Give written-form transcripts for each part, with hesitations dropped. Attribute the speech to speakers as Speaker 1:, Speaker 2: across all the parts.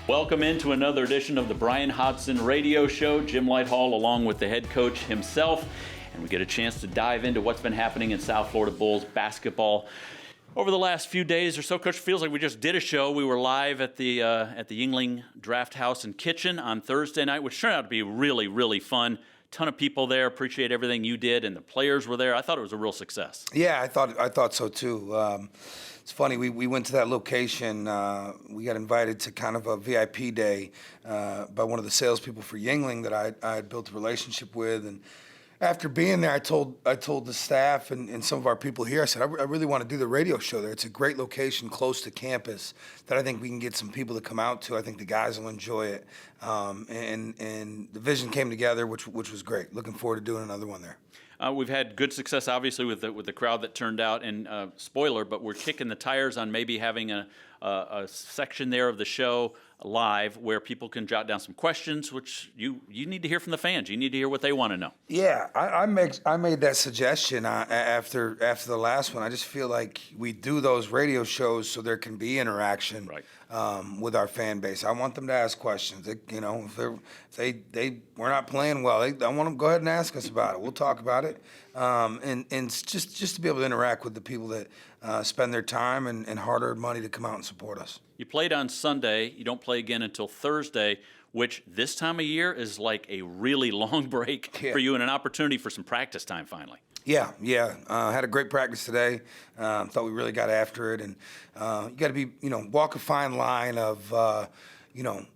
Speaker 1: Welcome into another edition of the Bryan Hodgson Radio Show. Jim Lighthall along with the head coach himself. And we get a chance to dive into what's been happening in South Florida Bulls basketball over the last few days or so. Coach, feels like we just did a show. We were live at the Yuengling Draft House and Kitchen on Thursday night, which turned out to be really, really fun. Ton of people there. Appreciate everything you did, and the players were there. I thought it was a real success.
Speaker 2: Yeah, I thought so too. It's funny, we went to that location. We got invited to kind of a VIP day by one of the salespeople for Yuengling that I had built a relationship with, and after being there, I told the staff and some of our people here, I said, I really want to do the radio show there. It's a great location close to campus that I think we can get some people to come out to. I think the guys will enjoy it. And the vision came together, which was great. Looking forward to doing another one there.
Speaker 1: We've had good success, obviously, with the crowd that turned out. And spoiler, but we're kicking the tires on maybe having a section there of the show live where people can jot down some questions, which you need to hear from the fans. You need to hear what they want to know.
Speaker 2: Yeah, I made that suggestion after the last one. I just feel like we do those radio shows so there can be interaction with our fan base. I want them to ask questions. If they were not playing well, I want them to go ahead and ask us about it. We'll talk about it, and just to be able to interact with the people that spend their time and hard-earned money to come out and support us.
Speaker 1: You played on Sunday. You don't play again until Thursday, which this time of year is like a really long break for you and an opportunity for some practice time finally.
Speaker 2: Yeah. Had a great practice today. Thought we really got after it, and you got to be, walk a fine line of,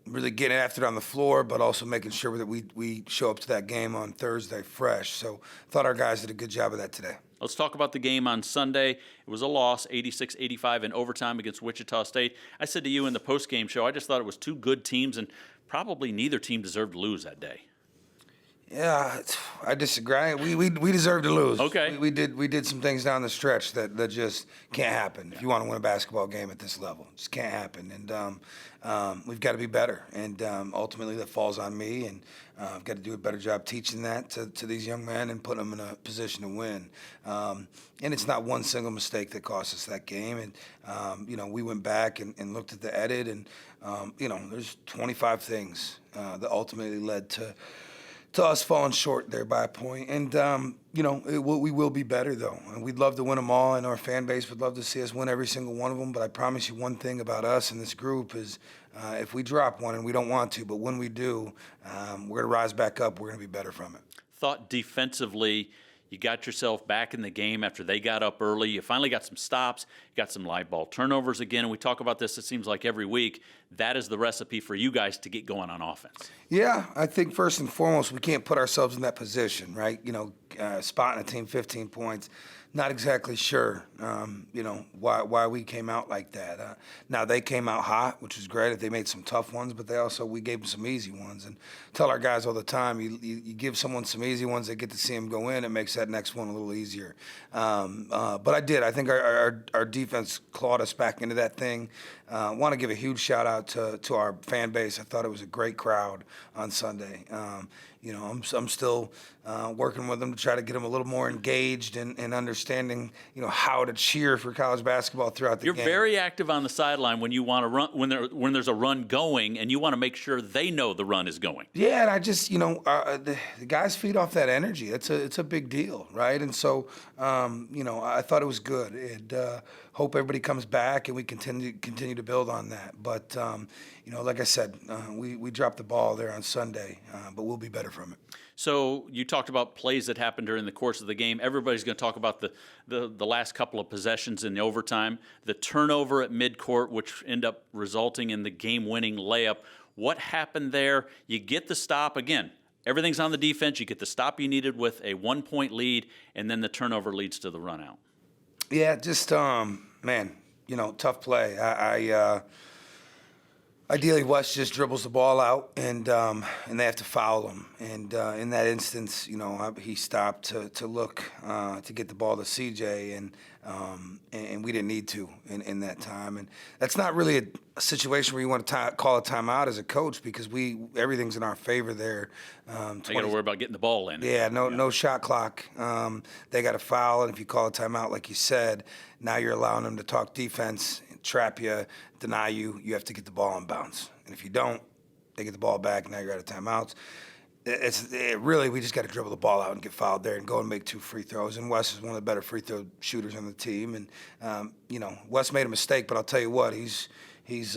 Speaker 2: really getting after it on the floor, but also making sure that we show up to that game on Thursday fresh. So thought our guys did a good job of that today.
Speaker 1: Let's talk about the game on Sunday. It was a loss, 86-85 in overtime against Wichita State. I said to you in the post-game show, I just thought it was two good teams, and probably neither team deserved to lose that day.
Speaker 2: Yeah, I disagree. We deserve to lose.
Speaker 1: Okay.
Speaker 2: We did some things down the stretch that just can't happen if you want to win a basketball game at this level. It just can't happen. And we've got to be better. And ultimately that falls on me. And I've got to do a better job teaching that to these young men and putting them in a position to win. And it's not one single mistake that cost us that game. And, we went back and looked at the edit. And, there's 25 things that ultimately led to us falling short there by a point. And, we will be better, though. And we'd love to win them all, and our fan base would love to see us win every single one of them. But I promise you one thing about us and this group is if we drop one, and we don't want to, but when we do, we're going to rise back up. We're going to be better from it.
Speaker 1: Thought defensively, you got yourself back in the game after they got up early. You finally got some stops. You got some live ball turnovers again. And we talk about this, it seems like every week. That is the recipe for you guys to get going on offense.
Speaker 2: Yeah, I think first and foremost, we can't put ourselves in that position, right? Spotting a team 15 points, not exactly sure, why we came out like that. Now, they came out hot, which was great. They made some tough ones, but we gave them some easy ones. And tell our guys all the time, you give someone some easy ones, they get to see them go in, it makes that next one a little easier. But I did. I think our defense clawed us back into that thing. I want to give a huge shout-out to our fan base. I thought it was a great crowd on Sunday. I'm still working with them to try to get them a little more engaged and understanding, how to cheer for college basketball throughout the game.
Speaker 1: You're very active on the sideline when you want to run, when there's a run going, and you want to make sure they know the run is going.
Speaker 2: Yeah, and I just, the guys feed off that energy. It's a big deal, right? And so, I thought it was good. And hope everybody comes back and we continue to build on that. But, like I said, we dropped the ball there on Sunday, but we'll be better from it.
Speaker 1: So you talked about plays that happened during the course of the game. Everybody's going to talk about the last couple of possessions in the overtime, the turnover at midcourt, which ended up resulting in the game-winning layup. What happened there? You get the stop. Again, everything's on the defense. You get the stop you needed with a 1-point lead, and then the turnover leads to the run out.
Speaker 2: Yeah, just, tough play. Ideally, Wes just dribbles the ball out, and they have to foul him. And in that instance, he stopped to look to get the ball to CJ, and we didn't need to in that time. And that's not really a situation where you want to call a timeout as a coach because everything's in our favor there.
Speaker 1: You got to worry about getting the ball in.
Speaker 2: Yeah, no shot clock. They got to foul, and if you call a timeout, like you said, now you're allowing them to talk defense, trap you, deny you. You have to get the ball in bounds. And if you don't, they get the ball back. Now you're out of timeouts. Really, we just got to dribble the ball out and get fouled there and go and make 2 free throws. And Wes is one of the better free throw shooters on the team. And Wes made a mistake, but I'll tell you what, he's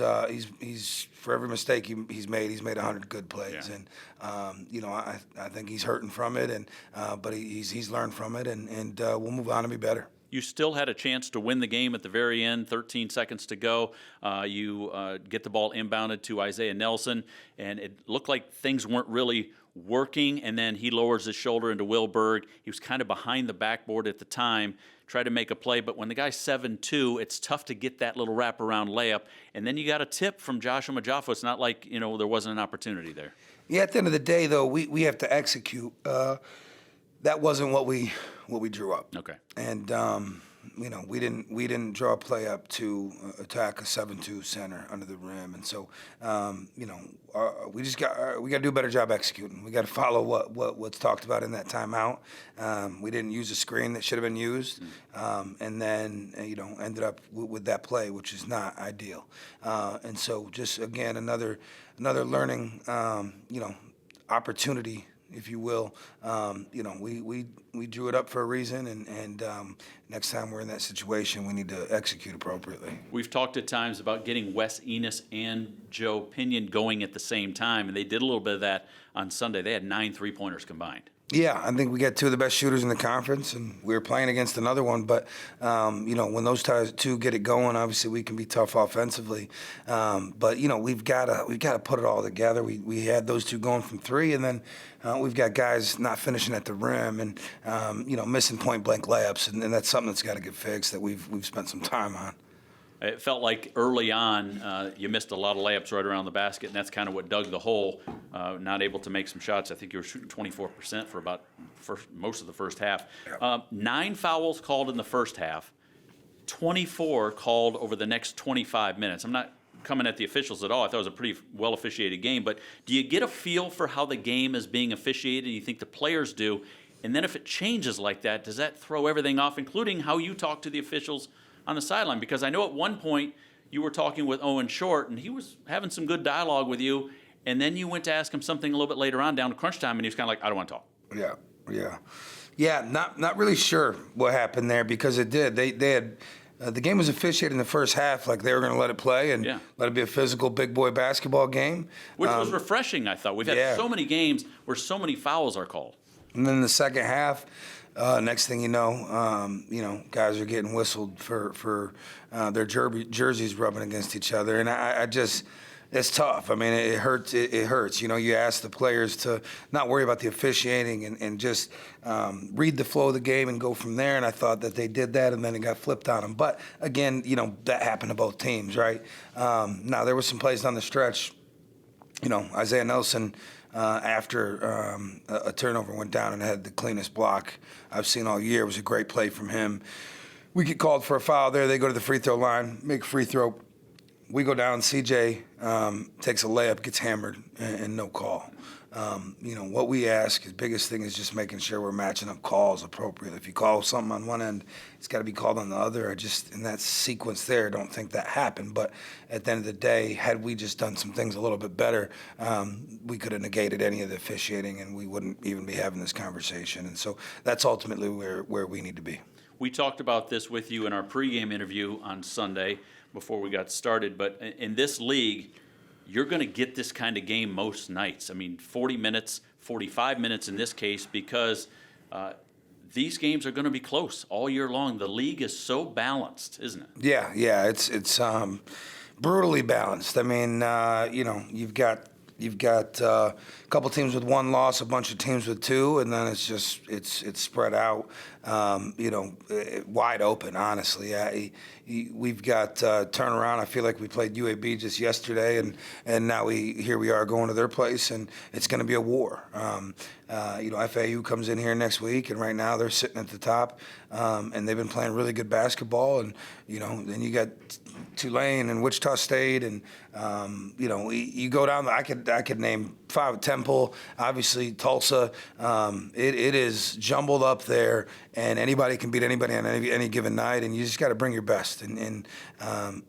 Speaker 2: for every mistake he's made 100 good plays.
Speaker 1: Yeah.
Speaker 2: And I think he's hurting from it, but he's learned from it, and we'll move on and be better.
Speaker 1: You still had a chance to win the game at the very end, 13 seconds to go. You get the ball inbounded to Isaiah Nelson, and it looked like things weren't really working, and then he lowers his shoulder into Will Berg. He was kind of behind the backboard at the time, tried to make a play, but when the guy's 7'2", it's tough to get that little wraparound layup, and then you got a tip from Joshua Majaffa. It's not like, there wasn't an opportunity there.
Speaker 2: Yeah, at the end of the day, though, we have to execute. That wasn't what we drew up.
Speaker 1: Okay.
Speaker 2: And we didn't draw a play up to attack a 7-2 center under the rim, and so we got to do a better job executing. We got to follow what's talked about in that timeout. We didn't use a screen that should have been used, and then ended up with that play, which is not ideal. And so just again another learning opportunity, if you will. We drew it up for a reason, and next time we're in that situation, we need to execute appropriately.
Speaker 1: We've talked at times about getting Wes Enis and Joe Pinion going at the same time, and they did a little bit of that on Sunday. They had 9 3-pointers combined.
Speaker 2: Yeah, I think we got 2 of the best shooters in the conference, and we were playing against another one. But when those two get it going, obviously we can be tough offensively. But we've got to put it all together. We had those 2 going from 3, and then we've got guys not finishing at the rim and missing point blank layups, and that's something that's got to get fixed that we've spent some time on.
Speaker 1: It felt like early on you missed a lot of layups right around the basket, and that's kind of what dug the hole, not able to make some shots. I think you were shooting 24% for about most of the first half.
Speaker 2: Yep.
Speaker 1: 9 fouls called in the first half, 24 called over the next 25 minutes. I'm not coming at the officials at all. I thought it was a pretty well-officiated game. But do you get a feel for how the game is being officiated? You think the players do? And then if it changes like that, does that throw everything off, including how you talk to the officials on the sideline? Because I know at one point you were talking with Owen Short, and he was having some good dialogue with you, and then you went to ask him something a little bit later on down to crunch time, and he was kind of like, I don't want to talk.
Speaker 2: Yeah. Not really sure what happened there, because it did. They had the game was officiated in the first half like they were going to let it play and let it be a physical big boy basketball game,
Speaker 1: which was refreshing. I thought we've had so many games where so many fouls are called. And
Speaker 2: then the second half, next thing you know, guys are getting whistled for their jerseys rubbing against each other, and I just, it's tough. I mean, it hurts. It hurts. You ask the players to not worry about the officiating and just read the flow of the game and go from there. And I thought that they did that, and then it got flipped on them. But again, that happened to both teams, right? Now there was some plays down the stretch. Isaiah Nelson, after a turnover, went down and had the cleanest block I've seen all year. It was a great play from him. We get called for a foul there. They go to the free throw line, make a free throw. We go down. CJ takes a layup, gets hammered, and no call. What we ask, the biggest thing is just making sure we're matching up calls appropriately. If you call something on one end, it's got to be called on the other. I just, in that sequence there, I don't think that happened. But at the end of the day, had we just done some things a little bit better, we could have negated any of the officiating, and we wouldn't even be having this conversation. And so that's ultimately where we need to be. We talked about this with you in our pregame interview on Sunday before we got started, but in this league, you're going to get this kind of game most nights. I mean, 40 minutes, 45 minutes in this case, because these games are going to be close all year long. The league is so balanced, isn't it? Yeah, it's brutally balanced. I mean, you've got a couple teams with 1 loss, a bunch of teams with 2, and then it's spread out, wide open, honestly. We've got turnaround. I feel like we played UAB just yesterday, and now here we are going to their place, and it's going to be a war. FAU comes in here next week, and right now they're sitting at the top, and they've been playing really good basketball. And then you got Tulane and Wichita State, and you go down. I could name 5. Temple, obviously Tulsa. It is jumbled up there, and anybody can beat anybody on any given night, and you just got to bring your best, and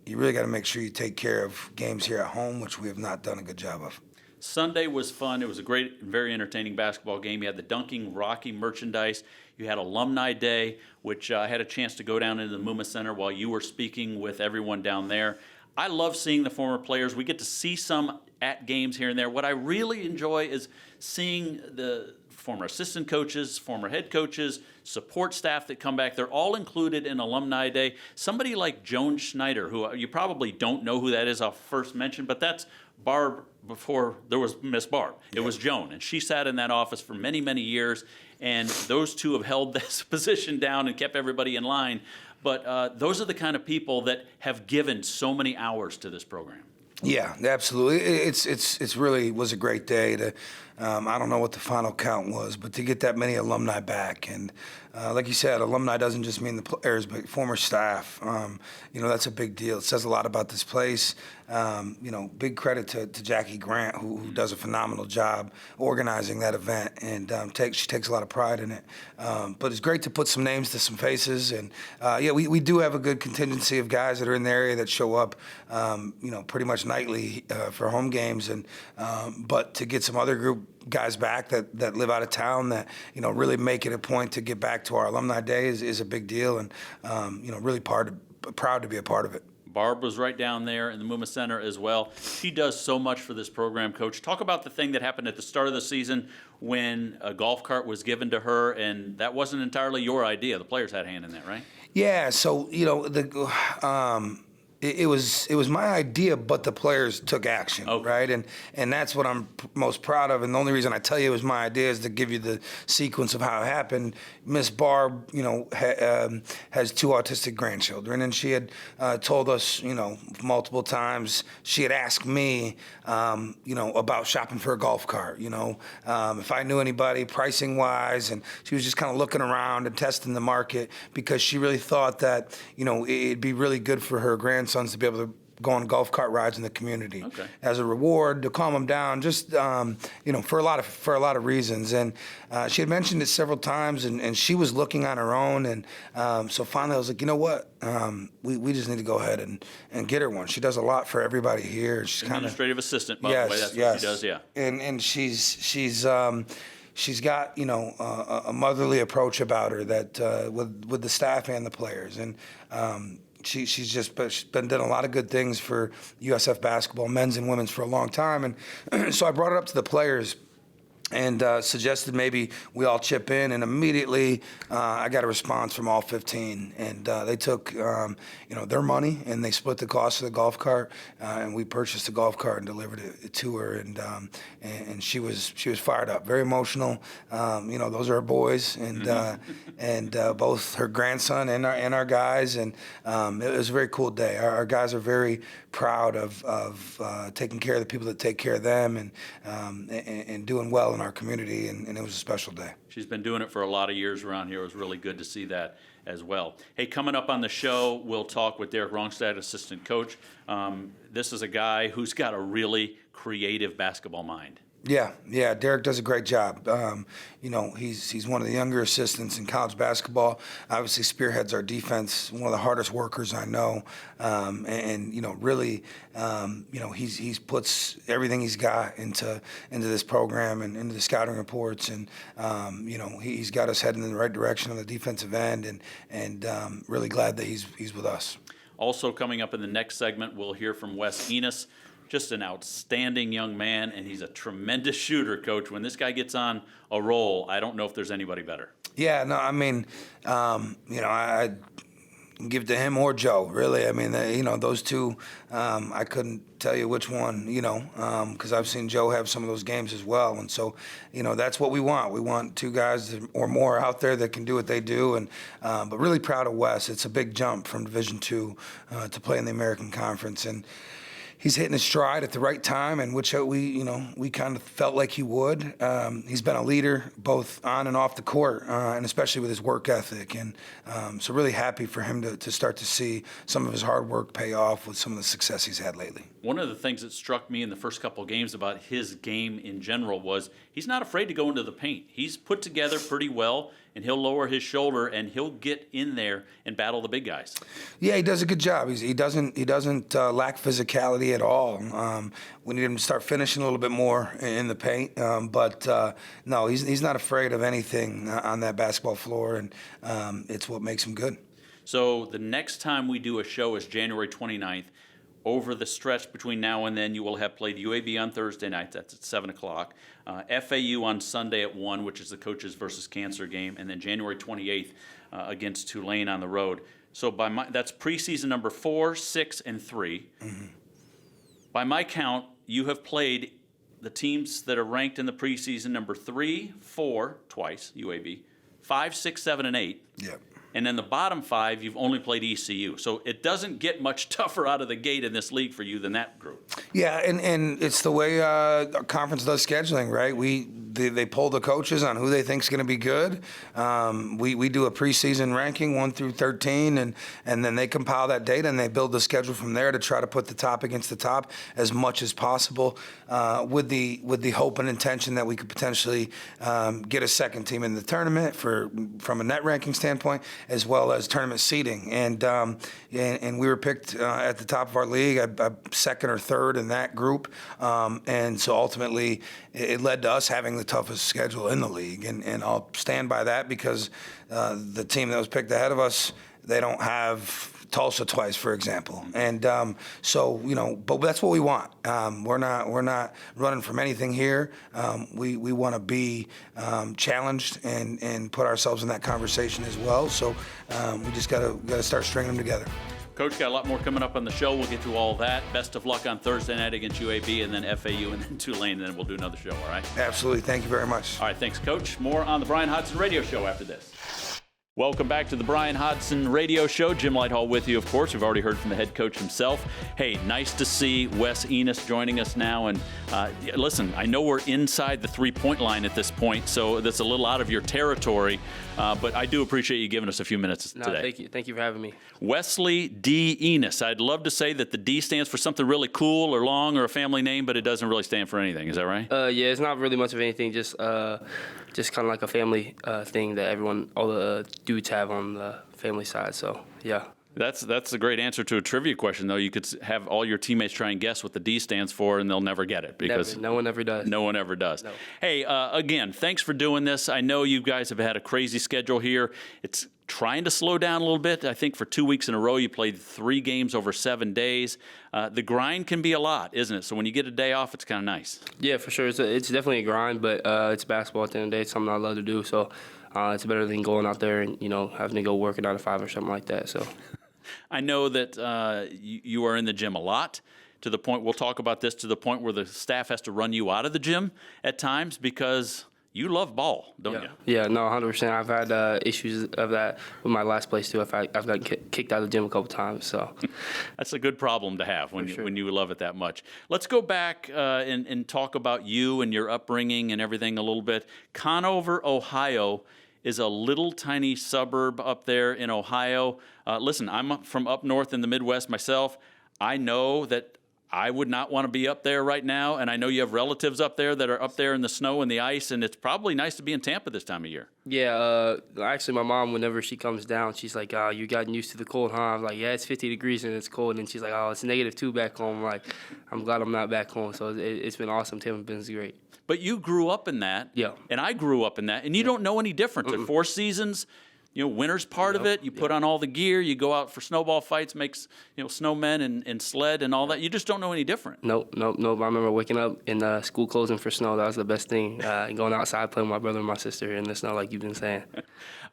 Speaker 2: you really got to make sure you take care of games here at home, which we have not done a good job of.
Speaker 1: Sunday was fun. It was a great and very entertaining basketball game. You had the Dunking Rocky merchandise. You had Alumni Day, which I had a chance to go down into the Muma Center while you were speaking with everyone down there. I love seeing the former players. We get to see some at games here and there. What I really enjoy is seeing the former assistant coaches, former head coaches, support staff that come back. They're all included in Alumni Day. Somebody like Joan Schneider, who you probably don't know who that is, I'll first mention, but that's Barb before there was Miss Barb. It was Joan, and she sat in that office for many, many years, and those two have held this position down and kept everybody in line. But those are the kind of people that have given so many hours to this program.
Speaker 2: Yeah, absolutely. It's really was a great day to. I don't know what the final count was, but to get that many alumni back, and like you said, alumni doesn't just mean the players, but former staff. That's a big deal. It says a lot about this place. Big credit to Jackie Grant, who does a phenomenal job organizing that event, and she takes a lot of pride in it. But it's great to put some names to some faces, and we do have a good contingency of guys that are in the area that show up, pretty much nightly for home games, and but to get some other group guys back that live out of town that really make it a point to get back to our alumni day is a big deal, and really proud to be a part of it.
Speaker 1: Barb was right down there in the Muma Center as well. She does so much for this program, Coach. Talk about the thing that happened at the start of the season when a golf cart was given to her, and that wasn't entirely your idea. The players had a hand in that, right?
Speaker 2: Yeah, so it was my idea, but the players took action, right? And that's what I'm most proud of. And the only reason I tell you it was my idea is to give you the sequence of how it happened. Miss Barb, has two autistic grandchildren, and she had told us, multiple times. She had asked me, about shopping for a golf cart, if I knew anybody pricing wise, and she was just kind of looking around and testing the market because she really thought that, it'd be really good for her grandsons to be able to go on golf cart rides in the community as a reward to calm them down, just for a lot of reasons. And she had mentioned it several times, and she was looking on her own. And so finally, I was like, you know what? We just need to go ahead and get her one. She does a lot for everybody here. She's
Speaker 1: administrative assistant, by the way. That's what she does. Yeah.
Speaker 2: And she's got a motherly approach about her that with the staff and the players, and she's been doing a lot of good things for USF basketball, men's and women's, for a long time. And so I brought it up to the players and suggested maybe we all chip in, and immediately I got a response from all 15, and they took their money and they split the cost of the golf cart, and we purchased the golf cart and delivered it to her, and she was fired up, very emotional. Those are her boys, and both her grandson and our guys, and it was a very cool day. Our guys are very proud of taking care of the people that take care of them, and doing well in our community, and it was a special day.
Speaker 1: She's been doing it for a lot of years around here. It was really good to see that as well. Hey, coming up on the show, we'll talk with Derek Rongstad, assistant coach. This is a guy who's got a really creative basketball mind.
Speaker 2: Yeah, Derek does a great job. He's one of the younger assistants in college basketball. Obviously spearheads our defense, one of the hardest workers I know. Really, he's puts everything he's got into this program and into the scouting reports, and he's got us heading in the right direction on the defensive end, and really glad that he's with us.
Speaker 1: Also coming up in the next segment, we'll hear from Wes Enis. Just an outstanding young man, and he's a tremendous shooter, Coach. When this guy gets on a roll, I don't know if there's anybody better. Yeah, no, I mean,
Speaker 2: I give to him or Joe, really. I mean, those two, I couldn't tell you which one, because I've seen Joe have some of those games as well. And so, that's what we want. We want two guys or more out there that can do what they do. And but really proud of Wes. It's a big jump from Division II to play in the American Conference. And he's hitting his stride at the right time, and which we kind of felt like he would. He's been a leader both on and off the court, and especially with his work ethic. And so really happy for him to start to see some of his hard work pay off with some of the success he's had lately.
Speaker 1: One of the things that struck me in the first couple of games about his game in general was he's not afraid to go into the paint. He's put together pretty well, and he'll lower his shoulder, and he'll get in there and battle the big guys.
Speaker 2: Yeah, he does a good job. He doesn't lack physicality at all. We need him to start finishing a little bit more in the paint. But no, he's not afraid of anything on that basketball floor, and it's what makes him good.
Speaker 1: So the next time we do a show is January 29th. Over the stretch between now and then, you will have played UAB on Thursday night. That's at 7 o'clock. FAU on Sunday at 1, which is the Coaches versus Cancer game. And then January 28th against Tulane on the road. So that's preseason number 4, 6, and 3. Mm-hmm. By my count, you have played the teams that are ranked in the preseason number 3, 4, twice, UAB, 5, 6, 7, and 8.
Speaker 2: Yeah.
Speaker 1: And then the bottom 5, you've only played ECU. So it doesn't get much tougher out of the gate in this league for you than that group.
Speaker 2: Yeah, and it's the way our conference does scheduling, right? They poll the coaches on who they think is going to be good. We do a preseason ranking 1 through 13, and then they compile that data and they build the schedule from there to try to put the top against the top as much as possible, with the hope and intention that we could potentially get a second team in the tournament from a net ranking standpoint, as well as tournament seeding. And we were picked at the top of our league, second or third in that group. And so ultimately it led to us having the toughest schedule in the league. And I'll stand by that because the team that was picked ahead of us, they don't have Tulsa twice, for example. And so, but that's what we want. We're not running from anything here. We want to be challenged and put ourselves in that conversation as well. So we just gotta start stringing them together.
Speaker 1: Coach, got a lot more coming up on the show. We'll get to all that. Best of luck on Thursday night against UAB, and then FAU, and then Tulane, and then we'll do another show, all right?
Speaker 2: Absolutely. Thank you very much.
Speaker 1: All right, thanks, Coach. More on the Bryan Hodgson Radio Show after this. Welcome back to the Bryan Hodgson Radio Show. Jim Lighthall with you, of course. We've already heard from the head coach himself. Hey, nice to see Wes Enis joining us now. And listen, I know we're inside the three-point line at this point, so that's a little out of your territory. But I do appreciate you giving us a few minutes today.
Speaker 3: Thank you. Thank you for having me.
Speaker 1: Wesley D. Enis. I'd love to say that the D stands for something really cool or long or a family name, but it doesn't really stand for anything. Is that right?
Speaker 3: Yeah, it's not really much of anything. Just kind of like a family thing that all the dudes have on the family side. So, yeah.
Speaker 1: That's a great answer to a trivia question, though. You could have all your teammates try and guess what the D stands for, and they'll never get it because
Speaker 3: no one ever does.
Speaker 1: No one ever does.
Speaker 3: No.
Speaker 1: Hey, again, thanks for doing this. I know you guys have had a crazy schedule here. It's trying to slow down a little bit. I think for 2 weeks in a row, you played 3 games over 7 days. The grind can be a lot, isn't it? So when you get a day off, it's kind of nice.
Speaker 3: Yeah, for sure. It's definitely a grind, but it's basketball at the end of the day. It's something I love to do. So it's better than going out there and having to go work a 9 to 5 or something like that. So.
Speaker 1: I know that you are in the gym a lot, to the point, we'll talk about this, to the point where the staff has to run you out of the gym at times because you love ball, don't you?
Speaker 3: Yeah, no, 100%. I've had issues of that with my last place, too. I've gotten kicked out of the gym a couple times. So
Speaker 1: that's a good problem to have when you love it that much. Let's go back and talk about you and your upbringing and everything a little bit. Conover, Ohio is a little tiny suburb up there in Ohio. Listen, I'm from up north in the Midwest myself. I know that I would not want to be up there right now, and I know you have relatives up there that are up there in the snow and the ice, and it's probably nice to be in Tampa this time of year.
Speaker 3: Yeah, actually, my mom, whenever she comes down, she's like, "Oh, you gotten used to the cold, huh?" I'm like, "Yeah, it's 50 degrees and it's cold." And she's like, "Oh, it's -2 back home." I'm like, I'm glad I'm not back home. So it's been awesome. Tampa's been great.
Speaker 1: But you grew up in that,
Speaker 3: yeah,
Speaker 1: and I grew up in that, and you don't know any different. The 4 seasons, winter's part of it. You put on all the gear. You go out for snowball fights, makes snowmen and sled and all that. You just don't know any different.
Speaker 3: Nope. I remember waking up in school closing for snow. That was the best thing. Going outside playing with my brother and my sister in the snow, like you've been saying.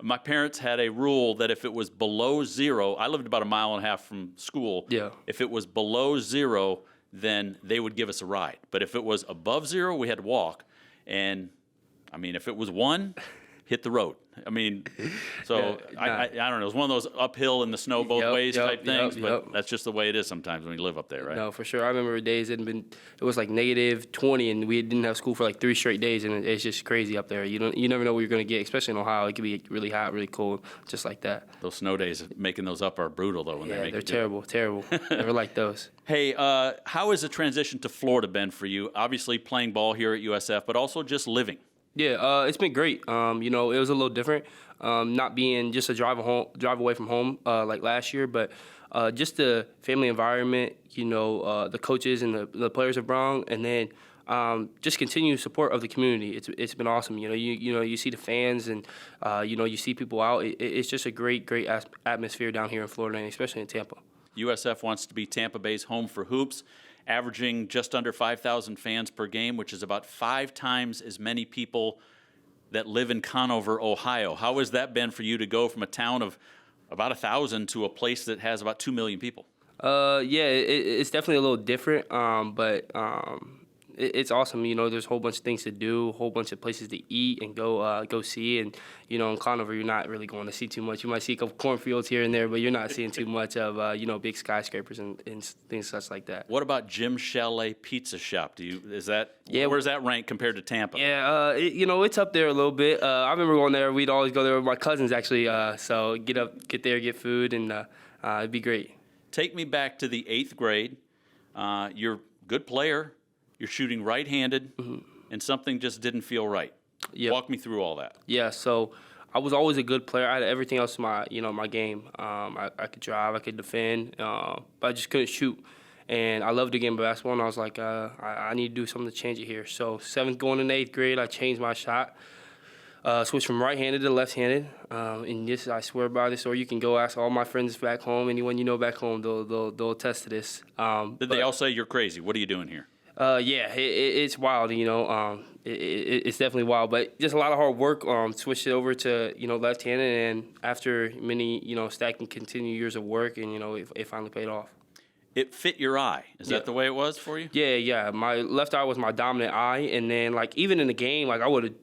Speaker 1: My parents had a rule that if it was below 0, I lived about 1.5 miles from school.
Speaker 3: Yeah.
Speaker 1: If it was below 0, then they would give us a ride. But if it was above 0, we had to walk. And, if it was 1, hit the road. I don't know. It's one of those uphill in the snow both ways type things, but that's just the way it is sometimes when you live up there, right?
Speaker 3: No, for sure. I remember days it was like -20, and we didn't have school for like 3 straight days, and it's just crazy up there. You never know what you're going to get, especially in Ohio. It could be really hot, really cold, just like that.
Speaker 1: Those snow days, making those up are brutal, though.
Speaker 3: They're terrible. Never like those.
Speaker 1: Hey, how has the transition to Florida been for you? Obviously playing ball here at USF, but also just living.
Speaker 3: Yeah, it's been great. You know, it was a little different, not being just a drive away from home like last year, but just the family environment. You know, the coaches and the players have brought, and then just continued support of the community. It's been awesome. You know, you see the fans, and you know, you see people out. It's just a great atmosphere down here in Florida, and especially in Tampa.
Speaker 1: USF wants to be Tampa Bay's home for hoops, averaging just under 5,000 fans per game, which is about 5 times as many people that live in Conover, Ohio. How has that been for you to go from a town of about 1,000 to a place that has about 2 million people?
Speaker 3: Yeah, it's definitely a little different, but it's awesome. You know, there's a whole bunch of things to do, a whole bunch of places to eat and go see. And, you know, in Conover, you're not really going to see too much. You might see a couple cornfields here and there, but you're not seeing too much of, you know, big skyscrapers and things such like that.
Speaker 1: What about Jim Chalet Pizza Shop? Where's that rank compared to Tampa?
Speaker 3: Yeah, you know, it's up there a little bit. I remember going there. We'd always go there with my cousins, actually. So get there, get food, and it'd be great.
Speaker 1: Take me back to the 8th grade. You're a good player. You're shooting right-handed, and something just didn't feel right.
Speaker 3: Yep.
Speaker 1: Walk me through all that.
Speaker 3: Yeah, so I was always a good player. I had everything else in my game. I could drive, I could defend, but I just couldn't shoot. And I loved the game of basketball, and I was like, I need to do something to change it here. So 7th going into 8th grade, I changed my shot. Switched from right-handed to left-handed, and this I swear by this. Or you can go ask all my friends back home, anyone you know back home, they'll attest to this.
Speaker 1: Did they all say you're crazy? What are you doing here?
Speaker 3: Yeah, it's wild. You know, it's definitely wild, but just a lot of hard work. Switched it over to left-handed, and after many stacked and continued years of work, and it finally paid off.
Speaker 1: It fit your eye. Is that the way it was for you?
Speaker 3: Yeah. My left eye was my dominant eye, and then even in the game, I would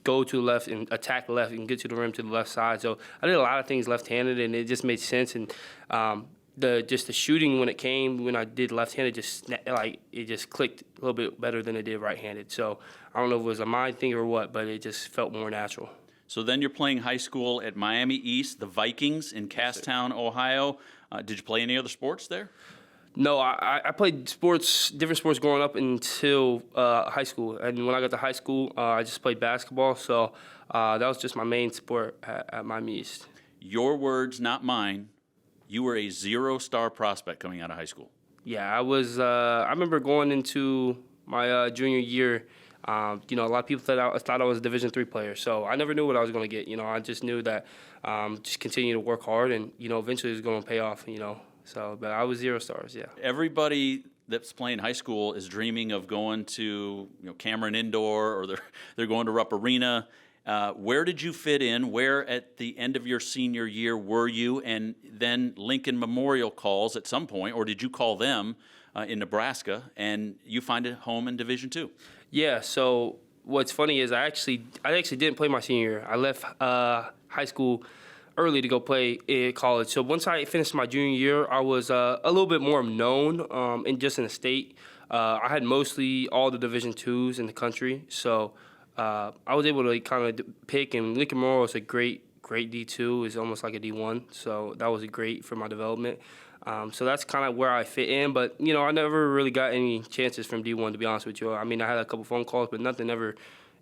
Speaker 3: go to the left and attack the left and get to the rim to the left side. So I did a lot of things left-handed, and it just made sense. And the shooting when I did left-handed it just clicked a little bit better than it did right-handed. So I don't know if it was a mind thing or what, but it just felt more natural.
Speaker 1: So then you're playing high school at Miami East, the Vikings in Casstown, Ohio. Did you play any other sports there?
Speaker 3: No, I played different sports growing up until high school. And when I got to high school, I just played basketball. So that was just my main sport at Miami East.
Speaker 1: Your words, not mine. You were a 0-star prospect coming out of high school.
Speaker 3: Yeah, I was. I remember going into my junior year. A lot of people thought I was a Division III player. So I never knew what I was going to get. I just knew that just continue to work hard, and eventually it was going to pay off. So, but I was 0 stars. Yeah.
Speaker 1: Everybody that's playing high school is dreaming of going to Cameron Indoor, or they're going to Rupp Arena. Where did you fit in? Where at the end of your senior year were you? And then Lincoln Memorial calls at some point, or did you call them in Nebraska, and you find a home in Division II?
Speaker 3: Yeah. So what's funny is I actually didn't play my senior year. I left high school early to go play in college. So once I finished my junior year, I was a little bit more known in the state. I had mostly all the Division IIs in the country. So I was able to kind of pick, and Lincoln Memorial is a great D2. It's almost like a D1. So that was great for my development. So that's kind of where I fit in. But, I never really got any chances from D1, to be honest with you. I mean, I had a couple phone calls, but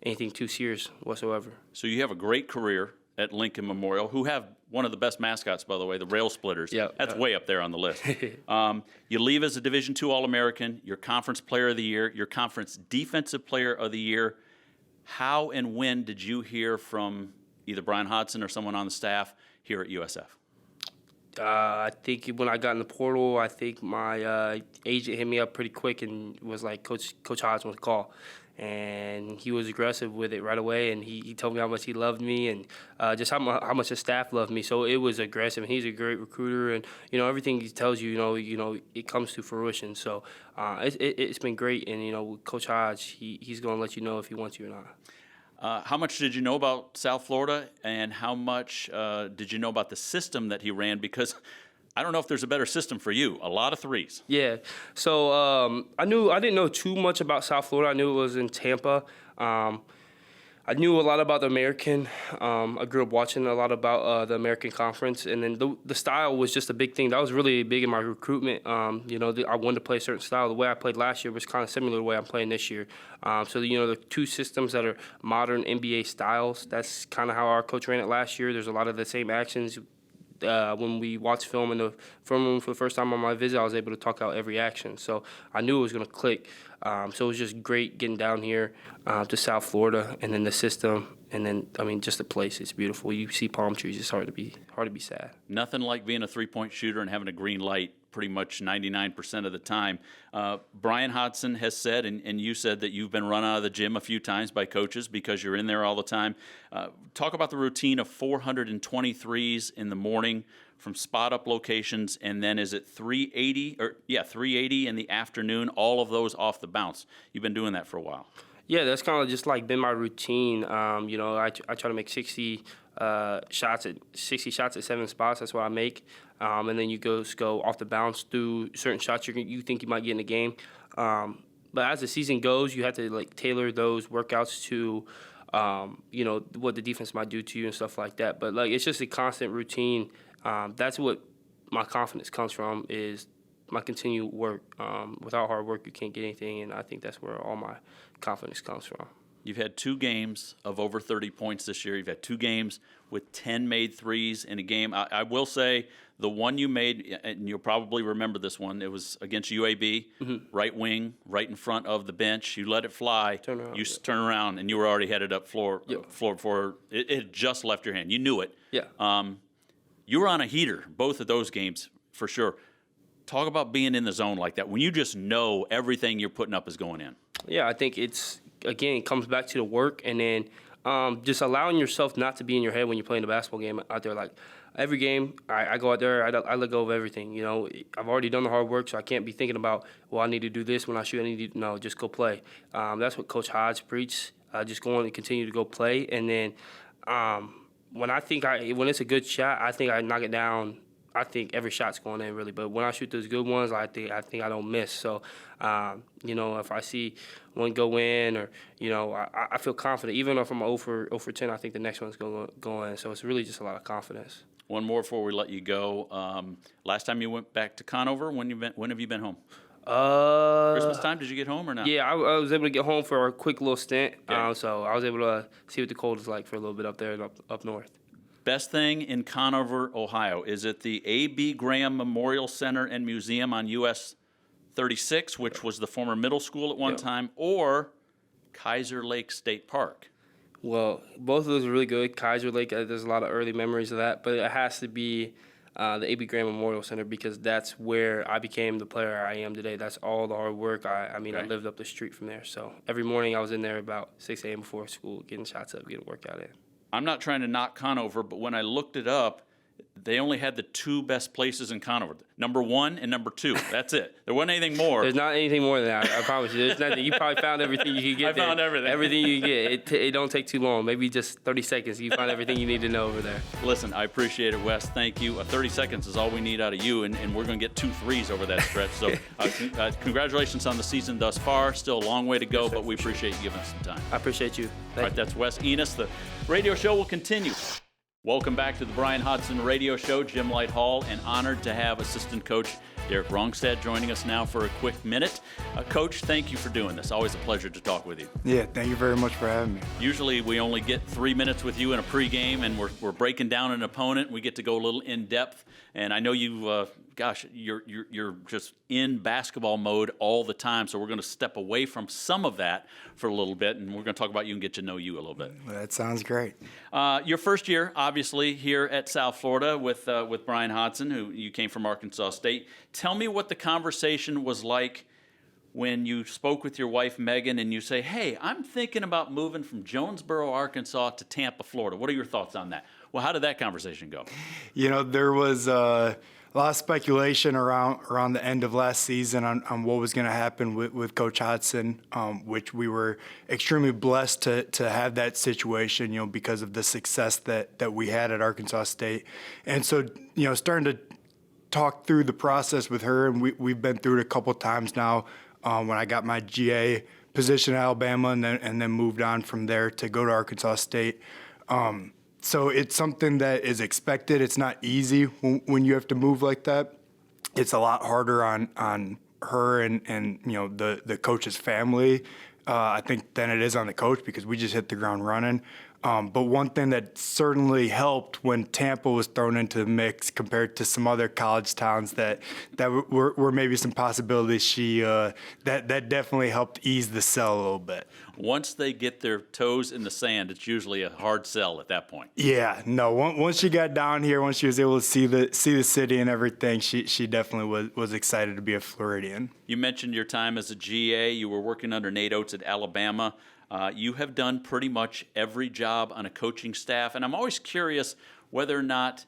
Speaker 3: anything too serious whatsoever.
Speaker 1: So you have a great career at Lincoln Memorial, who have one of the best mascots, by the way, the Rail Splitters.
Speaker 3: Yeah,
Speaker 1: That's way up there on the list. You leave as a Division II All-American, your Conference Player of the Year, your Conference Defensive Player of the Year. How and when did you hear from either Bryan Hodgson or someone on the staff here at USF?
Speaker 3: I think when I got in the portal, I think my agent hit me up pretty quick and was like, Coach Hodgson was call. And he was aggressive with it right away, and he told me how much he loved me and just how much the staff loved me. So it was aggressive, and he's a great recruiter, and everything he tells you, it comes to fruition. So it's been great, and with Coach Hodge, he's going to let you know if he wants you or not.
Speaker 1: How much did you know about South Florida, and how much did you know about the system that he ran? Because I don't know if there's a better system for you. A lot of threes.
Speaker 3: Yeah. So I didn't know too much about South Florida. I knew it was in Tampa. I I knew a lot about the American. I grew up watching a lot about the American Conference, and then the style was just a big thing. That was really big in my recruitment. I wanted to play a certain style. The way I played last year was kind of similar to the way I'm playing this year. So the two systems that are modern NBA styles, that's kind of how our coach ran it last year. There's a lot of the same actions. When we watched film in the film room for the first time on my visit, I was able to talk out every action. So I knew it was going to click. So it was just great getting down here to South Florida, and then the system, and then just the place. It's beautiful. You see palm trees. It's hard to be sad.
Speaker 1: Nothing like being a three-point shooter and having a green light pretty much 99% of the time. Bryan Hodgson has said, and you said that you've been run out of the gym a few times by coaches because you're in there all the time. Talk about the routine of 423s in the morning from spot-up locations, and then is it 380 in the afternoon, all of those off the bounce. You've been doing that for a while.
Speaker 3: Yeah, that's kind of just like been my routine. I try to make 60 shots at 7 spots. That's what I make, and then you go off the bounce through certain shots you think you might get in the game. But as the season goes, you have to tailor those workouts to what the defense might do to you and stuff like that. But it's just a constant routine. That's what my confidence comes from, is my continued work. Without hard work, you can't get anything, and I think that's where all my confidence comes from.
Speaker 1: You've had 2 games of over 30 points this year. You've had 2 games with 10 made threes in a game. I will say the one you made, and you'll probably remember this one, it was against UAB, right wing, right in front of the bench. You let it fly. Turn around, and you were already headed up floor for it had just left your hand. You knew it.
Speaker 3: Yeah.
Speaker 1: You were on a heater, both of those games, for sure. Talk about being in the zone like that, when you just know everything you're putting up is going in. Yeah,
Speaker 3: I think it comes back to the work, and then just allowing yourself not to be in your head when you're playing a basketball game out there. Every game, I go out there, I let go of everything. I've already done the hard work, so I can't be thinking about, I need to do this when I shoot. Just go play. That's what Coach Hodge preached. Just go on and continue to go play, and then when it's a good shot, I think I knock it down. I think every shot's going in, really. But when I shoot those good ones, I think I don't miss. So, if I see one go in, or I feel confident. Even if I'm 0 for 10, I think the next one's going to go in. So it's really just a lot of confidence.
Speaker 1: One more before we let you go. Last time you went back to Conover, when have you been home? Christmas time? Did you get home or not?
Speaker 3: Yeah, I was able to get home for a quick little stint.
Speaker 1: Okay.
Speaker 3: So I was able to see what the cold is like for a little bit up there and up north.
Speaker 1: Best thing in Conover, Ohio, is it the A.B. Graham Memorial Center and Museum on US 36, which was the former middle school at one time, or Kaiser Lake State Park?
Speaker 3: Well, both of those are really good. Kaiser Lake, there's a lot of early memories of that, but it has to be the A.B. Graham Memorial Center, because that's where I became the player I am today. That's all the hard work. I lived up the street from there. So every morning I was in there about 6 a.m. before school, getting shots up, getting a workout in.
Speaker 1: I'm not trying to knock Conover, but when I looked it up, they only had the 2 best places in Conover. Number 1 and number 2. That's it. There wasn't anything more.
Speaker 3: There's not anything more than that. I promise you. There's nothing. You probably found everything you could get there.
Speaker 1: I found everything.
Speaker 3: Everything you can get. It don't take too long. Maybe just 30 seconds. You find everything you need to know over there.
Speaker 1: Listen, I appreciate it, Wes. Thank you. 30 seconds is all we need out of you, and we're going to get 2 threes over that stretch. So congratulations on the season thus far. Still a long way to go, but we appreciate you giving us some time.
Speaker 3: I appreciate you.
Speaker 1: All right, that's Wes Enis. The radio show will continue. Welcome back to the Bryan Hodgson Radio Show. Jim Lighthall, and honored to have assistant coach Derek Rongstad joining us now for a quick minute. Coach, thank you for doing this. Always a pleasure to talk with you.
Speaker 4: Yeah, thank you very much for having me.
Speaker 1: Usually we only get 3 minutes with you in a pregame, and we're breaking down an opponent. We get to go a little in depth, and I know you're just in basketball mode all the time. So we're going to step away from some of that for a little bit, and we're going to talk about you and get to know you a little bit.
Speaker 4: That sounds great.
Speaker 1: Your first year, obviously, here at South Florida with Bryan Hodgson, who you came from Arkansas State. Tell me what the conversation was like when you spoke with your wife, Megan, and you say, hey, I'm thinking about moving from Jonesboro, Arkansas to Tampa, Florida. What are your thoughts on that? Well, how did that conversation go?
Speaker 4: There was a lot of speculation around the end of last season on what was going to happen with Coach Hodgson, which we were extremely blessed to have that situation, because of the success that we had at Arkansas State. And so, starting to talk through the process with her, and we've been through it a couple times now. When I got my GA position at Alabama and then moved on from there to go to Arkansas State. So it's something that is expected. It's not easy when you have to move like that. It's a lot harder on her and the coach's family, I think, than it is on the coach, because we just hit the ground running. But one thing that certainly helped when Tampa was thrown into the mix compared to some other college towns that were maybe some possibilities, that definitely helped ease the sell a little bit.
Speaker 1: Once they get their toes in the sand, it's usually a hard sell at that point.
Speaker 4: Yeah, no. Once she got down here, once she was able to see the city and everything, she definitely was excited to be a Floridian.
Speaker 1: You mentioned your time as a GA. You were working under Nate Oates at Alabama. You have done pretty much every job on a coaching staff, and I'm always curious whether or not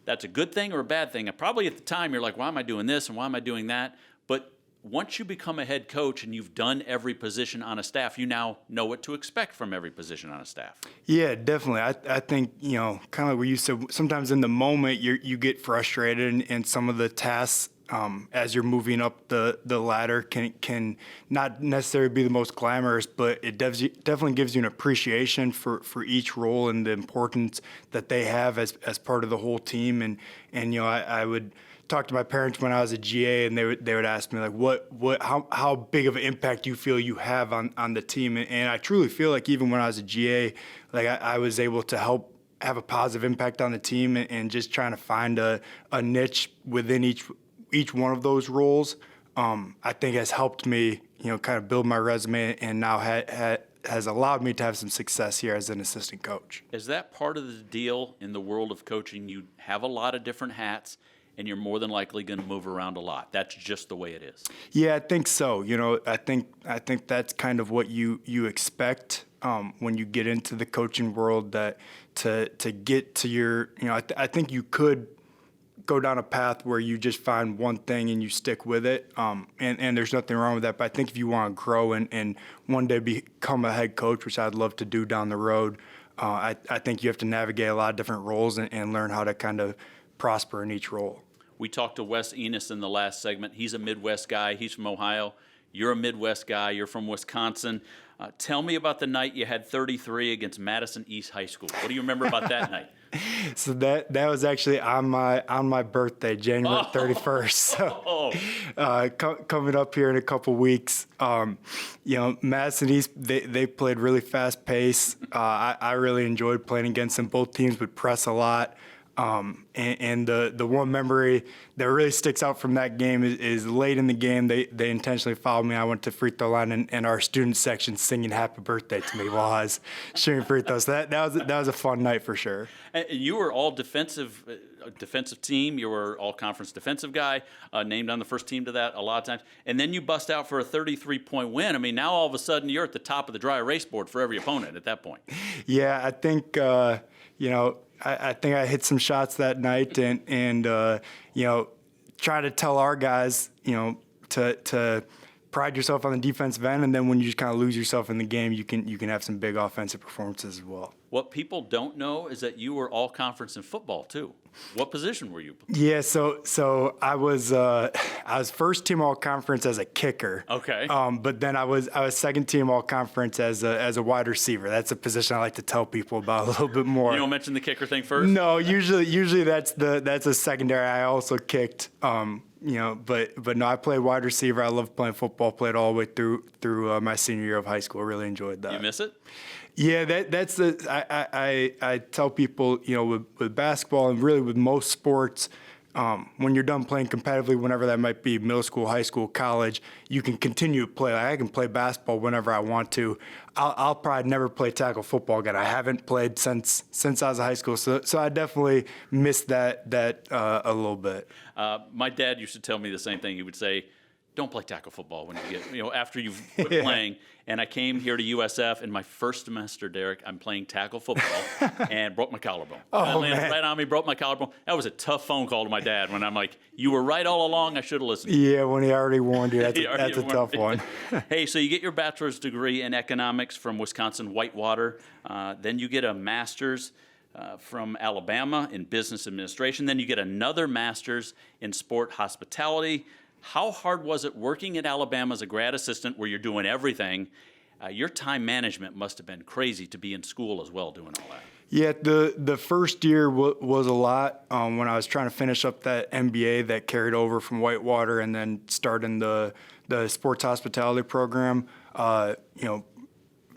Speaker 1: that's a good thing or a bad thing. And probably at the time you're like, why am I doing this and why am I doing that? But once you become a head coach and you've done every position on a staff, you now know what to expect from every position on a staff. Yeah,
Speaker 4: definitely. I think, kind of like what you said, sometimes in the moment you get frustrated and some of the tasks as you're moving up the ladder can not necessarily be the most glamorous, but it definitely gives you an appreciation for each role and the importance that they have as part of the whole team. And I would talk to my parents when I was a GA, and they would ask me like, how big of an impact you feel you have on the team. And I truly feel like even when I was a GA, like I was able to help have a positive impact on the team, and just trying to find a niche within each one of those roles, I think has helped me, kind of build my resume, and now has allowed me to have some success here as an assistant coach.
Speaker 1: Is that part of the deal in the world of coaching? You have a lot of different hats, and you're more than likely going to move around a lot. That's just the way it is.
Speaker 4: Yeah, I think so. I think that's kind of what you expect when you get into the coaching world, that to get to your, I think you could go down a path where you just find one thing and you stick with it. And there's nothing wrong with that. But I think if you want to grow and one day become a head coach, which I'd love to do down the road, I think you have to navigate a lot of different roles and learn how to kind of prosper in each role.
Speaker 1: We talked to Wes Enis in the last segment. He's a Midwest guy. He's from Ohio. You're a Midwest guy. You're from Wisconsin. Tell me about the night you had 33 against Madison East High School. What do you remember about that night?
Speaker 4: So that was actually on my birthday, January 31st. So coming up here in a couple weeks, Madison East, they played really fast pace. I really enjoyed playing against them. Both teams would press a lot. And the one memory that really sticks out from that game is late in the game, they intentionally fouled me. I went to free throw line, and our student section singing happy birthday to me while I was shooting free throws. So that was a fun night for sure.
Speaker 1: And you were all defensive team. You were all conference defensive guy, named on the first team to that a lot of times. And then you bust out for a 33-point win. I mean, now all of a sudden you're at the top of the dry erase board for every opponent at that point.
Speaker 4: Yeah, I think, I think I hit some shots that night, and try to tell our guys, to pride yourself on the defensive end, and then when you just kind of lose yourself in the game, you can have some big offensive performances as well.
Speaker 1: What people don't know is that you were all conference in football too. What position were you?
Speaker 4: Yeah, so I was first team all conference as a kicker.
Speaker 1: Okay.
Speaker 4: But then I was second team all conference as a wide receiver. That's a position I like to tell people about a little bit more.
Speaker 1: You don't mention the kicker thing first?
Speaker 4: No, usually that's a secondary. I also kicked. But no, I played wide receiver. I loved playing football. Played all the way through my senior year of high school. Really enjoyed that.
Speaker 1: You miss it?
Speaker 4: Yeah, that's I tell people, with basketball and really with most sports, when you're done playing competitively, whenever that might be, middle school, high school, college, you can continue to play. Like, I can play basketball whenever I want to. I'll probably never play tackle football again. I haven't played since I was in high school, so I definitely missed that a little bit.
Speaker 1: My dad used to tell me the same thing. He would say, don't play tackle football when you get, after you've quit playing. And I came here to USF in my first semester, Derek. I'm playing tackle football and broke my collarbone. I landed right on me, broke my collarbone. That was a tough phone call to my dad when I'm like, you were right all along. I should have listened.
Speaker 4: Yeah, when he already warned you. That's a tough one.
Speaker 1: Hey, so you get your bachelor's degree in economics from Wisconsin Whitewater. Then you get a master's from Alabama in business administration. Then you get another master's in sport hospitality. How hard was it working at Alabama as a grad assistant where you're doing everything, Your time management must have been crazy to be in school as well doing all that.
Speaker 4: Yeah, the first year was a lot when I was trying to finish up that MBA that carried over from Whitewater and then starting the sports hospitality program.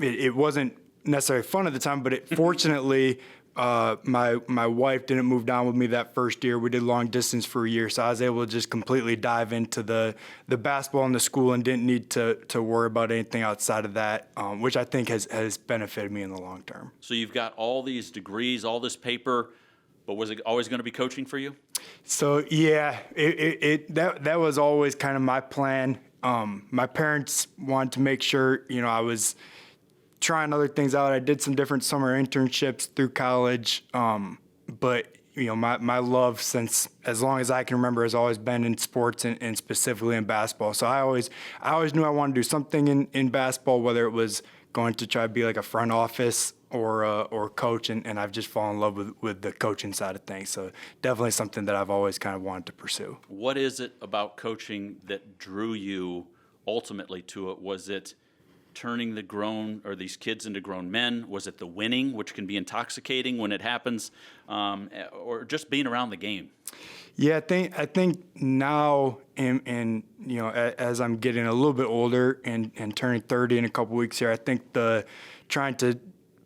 Speaker 4: It wasn't necessarily fun at the time, but fortunately, my wife didn't move down with me that first year. We did long distance for a year, so I was able to just completely dive into the basketball in the school and didn't need to worry about anything outside of that, which I think has benefited me in the long term.
Speaker 1: So you've got all these degrees, all this paper, but was it always going to be coaching for you?
Speaker 4: So yeah, that was always kind of my plan. My parents wanted to make sure, I was trying other things out. I did some different summer internships through college, but my love since as long as I can remember has always been in sports and specifically in basketball. So I always knew I wanted to do something in basketball, whether it was going to try to be like a front office or coach, and I've just fallen in love with the coaching side of things. So definitely something that I've always kind of wanted to pursue.
Speaker 1: What is it about coaching that drew you ultimately to it? Was it turning these kids into grown men? Was it the winning, which can be intoxicating when it happens, or just being around the game?
Speaker 4: Yeah, I think now, and as I'm getting a little bit older and turning 30 in a couple weeks here, I think trying to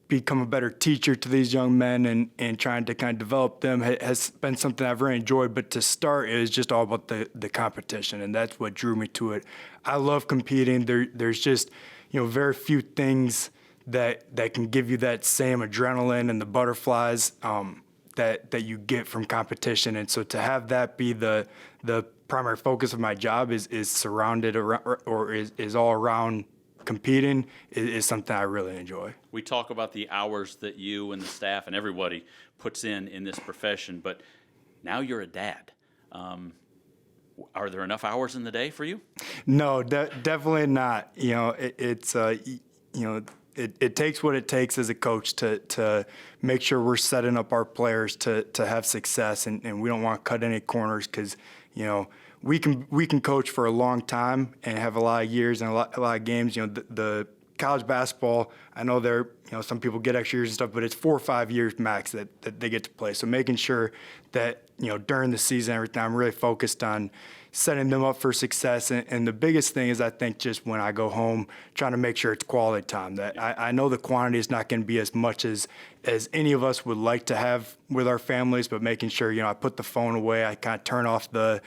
Speaker 4: become a better teacher to these young men and trying to kind of develop them has been something I've really enjoyed. But to start, it was just all about the competition, and that's what drew me to it. I love competing. There's just very few things that can give you that same adrenaline and the butterflies that you get from competition. And so to have that be the primary focus of my job is surrounded around, or is all around competing is something I really enjoy.
Speaker 1: We talk about the hours that you and the staff and everybody puts in this profession, but now you're a dad. Are there enough hours in the day for you?
Speaker 4: No, definitely not. It takes what it takes as a coach to make sure we're setting up our players to have success, and we don't want to cut any corners because, we can coach for a long time and have a lot of years and a lot of games. The college basketball, I know some people get extra years and stuff, but it's 4 or 5 years max that they get to play. So making sure that, during the season, everything, I'm really focused on setting them up for success. And the biggest thing is, I think, just when I go home, trying to make sure it's quality time. That I know the quantity is not going to be as much as any of us would like to have with our families, but making sure, I put the phone away, I kind of turn off the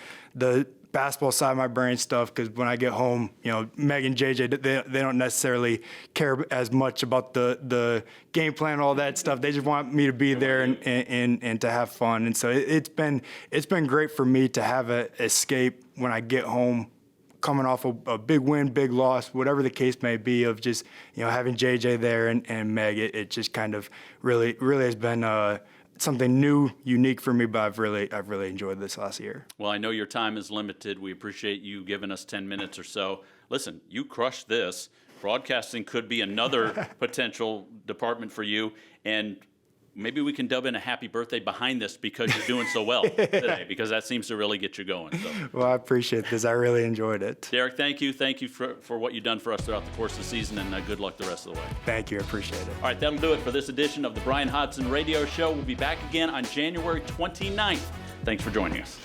Speaker 4: basketball side of my brain stuff, because when I get home, Meg and JJ, they don't necessarily care as much about the game plan, all that stuff. They just want me to be there and to have fun. And so it's been great for me to have an escape when I get home, coming off a big win, big loss, whatever the case may be, of just having JJ there and Meg. It just kind of really has been something new, unique for me, but I've really enjoyed this last year.
Speaker 1: Well, I know your time is limited. We appreciate you giving us 10 minutes or so. Listen, you crushed this. Broadcasting could be another potential department for you, and maybe we can dub in a happy birthday behind this because you're doing so well today, because that seems to really get you going. So.
Speaker 4: Well, I appreciate this. I really enjoyed it.
Speaker 1: Derek, thank you. Thank you for what you've done for us throughout the course of the season, and good luck the rest of the way.
Speaker 4: Thank you. I appreciate it.
Speaker 1: All right, that'll do it for this edition of the Bryan Hodgson Radio Show. We'll be back again on January 29th. Thanks for joining us.